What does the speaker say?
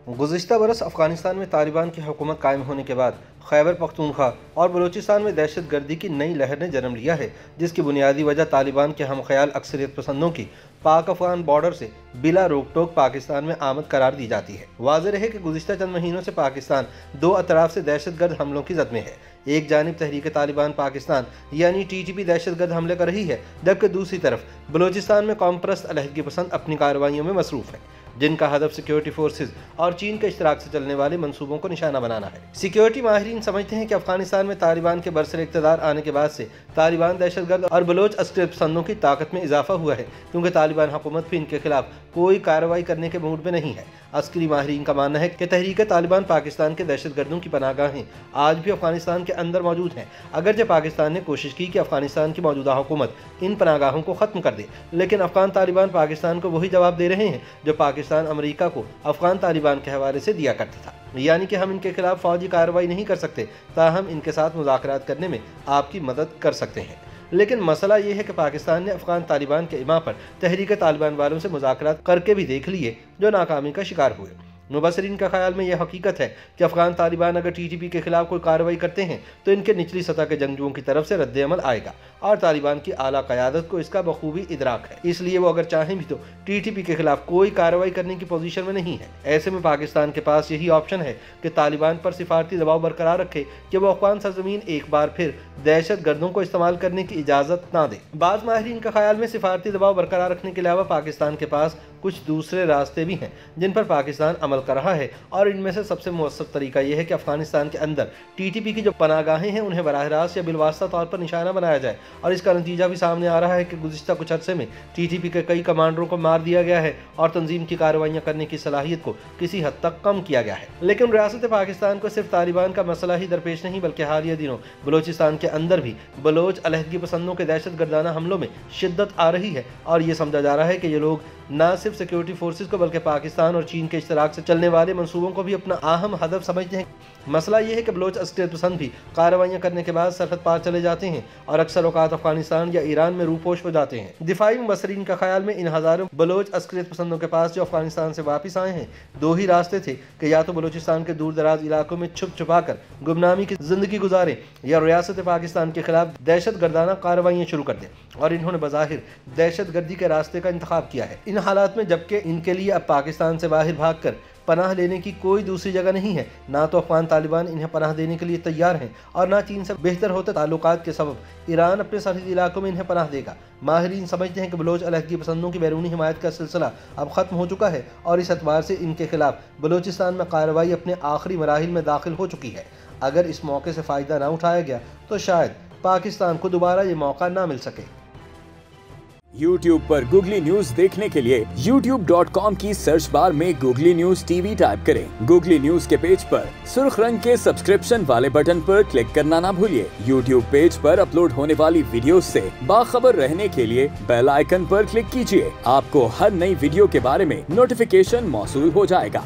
गुज़िश्ता बरस अफ़गानिस्तान में तालिबान की हुकूमत कायम होने के बाद खैबर पख्तूनख्वा और बलूचिस्तान में दहशत गर्दी की नई लहर ने जन्म लिया है, जिसकी बुनियादी वजह तालिबान के हमख्याल अक्सरियत पसंदों की पाक अफ़गान बॉर्डर से बिला रोक टोक पाकिस्तान में आमद करार दी जाती है। वाज़ेह रहे कि गुज़िश्ता चंद महीनों से पाकिस्तान दो अतराफ से दहशत गर्द हमलों की जद में है। एक जानिब तहरीक तालिबान पाकिस्तान यानी TTP दहशत गर्द हमले कर रही है, जबकि दूसरी तरफ बलूचिस्तान में कौम परस्त अलहदगी पसंद अपनी कार्रवाइयों में मसरूफ़ है, जिनका हदफ सिक्योरिटी फोर्सेज और चीन के इश्तराक से चलने वाले मंसूबों को निशाना बनाना है। सिक्योरिटी माहिरीन समझते हैं कि अफगानिस्तान में तालिबान के बरसर इक़्तिदार आने के बाद से तालिबान दहशतगर्द और बलोच अस्करियत पसंदों की ताकत में इजाफा हुआ है, क्योंकि तालिबान हुकूमत भी इनके खिलाफ कोई कार्रवाई करने के मूड में नहीं है। अस्करी माहिरीन का मानना है कि तहरीक तालिबान पाकिस्तान के दहशतगर्दों की पनाहगाहें आज भी अफगानिस्तान के अंदर मौजूद हैं। अगरचे पाकिस्तान ने कोशिश की कि अफगानिस्तान की मौजूदा हुकूमत इन पनाहगाहों को ख़त्म कर दे, लेकिन अफगान तालिबान पाकिस्तान को वही जवाब दे रहे हैं जो पाकिस्तान अमेरिका को अफगान तालिबान के हवाले से दिया करता था, यानी कि हम इनके खिलाफ फौजी कार्रवाई नहीं कर सकते, ताहम इनके साथ मुज़ाकरात करने में आपकी मदद कर सकते हैं। लेकिन मसला ये है कि पाकिस्तान ने अफगान तालिबान के इमा पर तहरीक तालिबान वालों से मुज़ाकरात करके भी देख लिए, जो नाकामी का शिकार हुए। मुबसरीन का ख्याल में यह हकीकत है कि अफगान तालिबान अगर TTP के खिलाफ कोई कार्रवाई करते हैं तो इनके निचली सतह के जंगजुओं की तरफ से रद्द-ए-अमल आएगा और तालिबान की आला क़यादत को इसका बखूबी इदराक है, इसलिए वो अगर चाहें भी तो TTP के खिलाफ कोई कार्रवाई करने की पोजीशन में नहीं है। ऐसे में पाकिस्तान के पास यही ऑप्शन है कि तालिबान पर सिफारती दबाव बरकरार रखे कि वो अफगान सरजमीन एक बार फिर दहशत गर्दों को इस्तेमाल करने की इजाज़त ना दे। बाज़ माहिरीन का ख्याल में सिफारती दबाव बरकरार रखने के अलावा पाकिस्तान के पास कुछ दूसरे रास्ते भी हैं जिन पर पाकिस्तान अमल कर रहा है, और इनमें से सबसे मुअस्सर तरीका यह है कि अफगानिस्तान के अंदर TTP की जो पनाहगाहें हैं उन्हें बराह रास्त या बिलवास्ता तौर पर निशाना बनाया जाए। और इसका नतीजा भी सामने आ रहा है कि गुज़िश्ता कुछ अरसे में TTP के कई कमांडरों को मार दिया गया है और तंजीम की कार्रवाइयाँ करने की सलाहियत को किसी हद तक कम किया गया है। लेकिन रियासत पाकिस्तान को सिर्फ तालिबान का मसला ही दरपेश नहीं, बल्कि हालिया दिनों बलूचिस्तान के अंदर भी बलोच अलहदगी पसंदों के दहशत गर्दाना हमलों में शिद्दत आ रही है, और ये समझा जा रहा है कि ये लोग न सिर्फ सिक्योरिटी फोर्सेज को बल्कि पाकिस्तान और चीन के इश्तराक से चलने वाले मंसूबों को भी अपना अहम हदफ समझते हैं। मसला ये है कि बलोच अस्करियत पसंद भी कार्रवाइयाँ करने के बाद सरहद पार चले जाते हैं और अक्सर औकात अफगानिस्तान या ईरान में रूपोश हो जाते हैं। दिफाई मुबसरीन का ख्याल में इन हज़ारों बलोच अस्करियत पसंदों के पास जो अफगानिस्तान से वापस आए हैं, दो ही रास्ते थे कि या तो बलूचिस्तान के दूर दराज इलाकों में छुप छुपा कर गुमनामी की जिंदगी गुजारें या रियासत पाकिस्तान के खिलाफ दहशत गर्दाना कार्रवाइयाँ शुरू कर दें, और इन्होंने बज़ाहिर दहशत गर्दी के रास्ते का इंतखाब किया है। इन हालात में जबकि इनके लिए अब पाकिस्तान से बाहर भागकर पनाह लेने की कोई दूसरी जगह नहीं है, ना तो अफगान तालिबान इन्हें पनाह देने के लिए तैयार हैं और ना चीन से बेहतर होते ताल्लुकात के सबब ईरान अपने सरहदी इलाकों में इन्हें पनाह देगा। माहिरीन समझते हैं कि बलोच अलहदगी पसंदों की बैरूनी हिमायत का सिलसिला अब ख़त्म हो चुका है और इस एतबार से इनके खिलाफ बलूचिस्तान में कार्रवाई अपने आखिरी मराहिल में दाखिल हो चुकी है। अगर इस मौके से फ़ायदा ना उठाया गया तो शायद पाकिस्तान को दोबारा ये मौका ना मिल सके। YouTube पर गूगली न्यूज देखने के लिए youtube.com की सर्च बार में गूगली न्यूज TV टाइप करें। गूगली न्यूज के पेज पर सुर्ख रंग के सब्सक्रिप्शन वाले बटन पर क्लिक करना ना भूलिए। YouTube पेज पर अपलोड होने वाली वीडियोस से बाखबर रहने के लिए बेल आइकन पर क्लिक कीजिए। आपको हर नई वीडियो के बारे में नोटिफिकेशन मौसूल हो जाएगा।